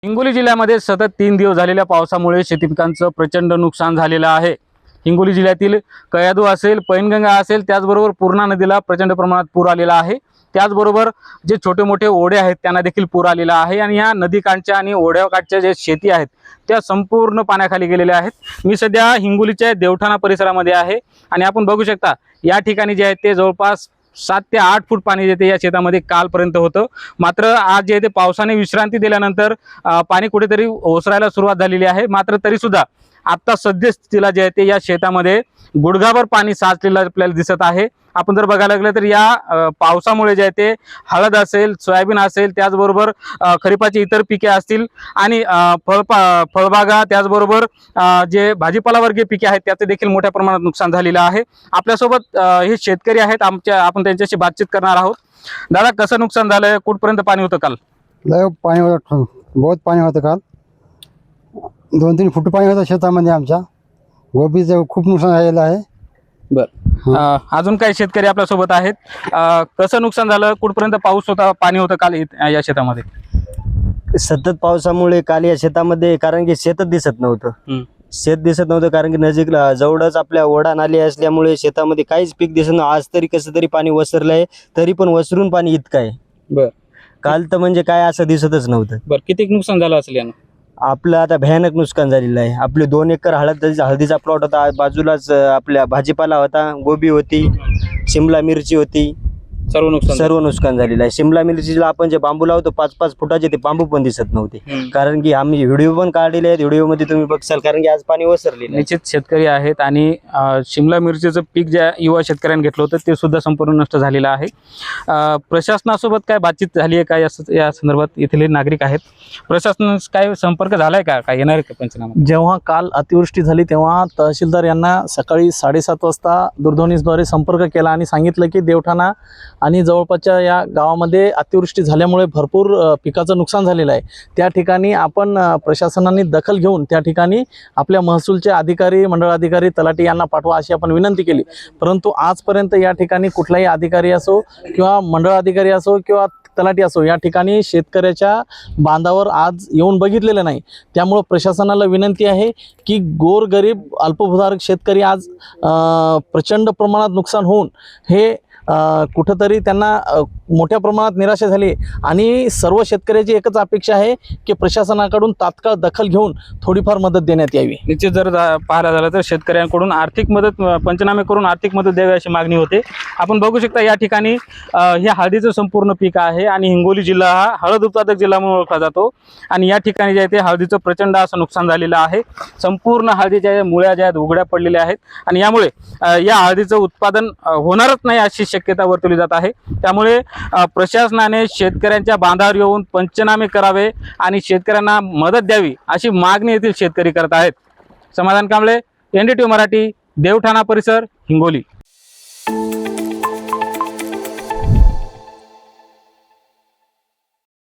हिंगोली जिल्ह्यामध्ये सतत 3 दिवस झालेल्या पावसामुळे शेती पिकांचं प्रचंड नुकसान झालेलं आहे। हिंगोली जिल्ह्यातील कयाधू असेल, पैनगंगा असेल, त्याचबरोबर पूर्णा नदीला प्रचंड प्रमाणात पूर आलेला आहे। त्याचबरोबर जे छोटे मोठे ओढे आहेत त्यांना देखील पूर आलेला आहे आणि या नदीकाठच्या आणि ओढ्याकाठच्या जे शेती आहेत त्या संपूर्ण पाण्याखाली गेलेल्या आहेत। मी सध्या हिंगोलीच्या देवठाणा परिसरामध्ये आहे आणि आपण बघू शकता या ठिकाणी जे आहे ते जवळपास 7 ते 8 फूट पाणी जे या शेतामध्ये कालपर्यंत होतं। मात्र आज जे ते पावसाने विश्रांती दिल्यानंतर पाणी कुठेतरी ओसरायला सुरुवात झालेली आहे। मात्र तरी सुद्धा आता सद्यस्थितीला जे आहे ते या शेतामध्ये गुडघाभर पाणी साचलेलं आपल्याला दिसत आहे। आपण जर बघायला लागलं तर या पावसामुळे जे आहे ते हळद असेल, सोयाबीन असेल, त्याचबरोबर खरीपाची इतर पिके असतील आणि फळबागा, त्याचबरोबर जे भाजीपाला वर्गीय पिके आहेत त्याचे देखील मोठ्या प्रमाणात नुकसान झालेलं आहे। आपल्यासोबत हे शेतकरी आहेत, आपण त्यांच्याशी बातचीत करणार आहोत। दादा, कसं नुकसान झालंय? कुठपर्यंत पाणी होतं काल? लय पाणी होतं, बहुत पाणी होतं काल। 2-3 फूट पाणी होतं शेतामध्ये आमच्या। गोबीचं खूप नुकसान झालेलं आहे। बरं, अजून काही शेतकरी आपल्या सोबत आहेत। कसं नुकसान झालं? कुठपर्यंत पाऊस होता, पाणी होतं काल या शेतामध्ये? सतत पावसामुळे काल या शेतामध्ये, कारण की शेतच दिसत नव्हतं। शेत दिसत नव्हतं कारण की नजीकला जवळच आपल्या ओढा नाली असल्यामुळे शेतामध्ये काहीच पीक दिसत नव्हतं। आज तरी कसं तरी पाणी वसरलंय, तरी पण वसरून पाणी इतकं आहे। बरं, काल तर म्हणजे काय असं दिसतच नव्हतं। बरं, किती नुकसान झालं असेल यानं? आपलं आता भयानक नुकसान झालेलं आहे। आपले 2 एकर हळदीचा प्लॉट होता, बाजूलाच आपल्या भाजीपाला होता, गोबी होती, शिमला मिरची होती, सर्व नुकसान झालेलं आहे। शिमला मिरचीला आपण जे बांबू लावतो 5-5 फुटाचे, ते बांबू पण दिसत नव्हते। कारण की आम्ही व्हिडिओ पण काढलेले आहेत, व्हिडिओमध्ये तुम्ही बघसाल, कारण की आज पाणी वसरलेलं आहे। निश्चित शेतकरी आहेत आणि शिमला मिरचीचं पीक ज्या युवा शेतकऱ्यांनी घेतलं होतं ते सुद्धा संपूर्ण नष्ट झालेलं आहे। प्रशासनासोबत काय बातचीत झाली आहे का या संदर्भात? इथले नागरिक आहेत, प्रशासन काय संपर्क झालाय का? काय येणार आहे का पंचनामा? जेव्हा काल अतिवृष्टी झाली तेव्हा तहसीलदार यांना सकाळी 7:30 वाजता दूरध्वनीद्वारे संपर्क केला आणि सांगितलं की देवठाणा आणि जवळपासच्या या गावामध्ये अतिवृष्टी झाल्यामुळे भरपूर पिकाचं नुकसान झालेलं आहे। त्या ठिकाणी आपण प्रशासनाने दखल घेऊन त्या ठिकाणी आपल्या महसूलचे अधिकारी, मंडळ अधिकारी, तलाठी यांना पाठवा अशी आपण विनंती केली। परंतु आजपर्यंत या ठिकाणी कुठलाही अधिकारी असो किंवा मंडळ अधिकारी असो किंवा तलाठी असो या ठिकाणी शेतकऱ्याच्या बांधावर आज येऊन बघितलेलं नाही। त्यामुळे प्रशासनाला विनंती आहे की गोरगरीब अल्पभूधारक शेतकरी आज प्रचंड प्रमाणात नुकसान होऊन हे कुठंतरी त्यांना मोठ्या प्रमाणात निराशा झाली आणि सर्व शेतकऱ्याची एकच अपेक्षा आहे की प्रशासनाकडून तात्काळ दखल घेऊन थोडीफार मदत देण्यात यावी। निश्चित जर पाहायला झालं तर शेतकऱ्यांकडून आर्थिक मदत, पंचनामे करून आर्थिक मदत द्यावी अशी मागणी होते। आपण बघू शकता या ठिकाणी हे हळदीचं संपूर्ण पीक आहे आणि हिंगोली जिल्हा हा हळद उत्पादक जिल्हा म्हणून ओळखला जातो आणि या ठिकाणी जे आहे ते हळदीचं प्रचंड असं नुकसान झालेलं आहे। संपूर्ण हळदीच्या मुळ्या ज्या आहेत उघड्या पडलेल्या आहेत आणि यामुळे या हळदीचं उत्पादन होणारच नाही अशी शक्यता वर्तवली जात आहे। त्यामुळे प्रशासनाने शेतकऱ्यांच्या बांधावर येऊन पंचनामे करावे आणि शेतकऱ्यांना मदत द्यावी अशी मागणी येथील शेतकरी करत आहेत। समाधान कांबळे, NDTV मराठी, देवठाणा परिसर, हिंगोली।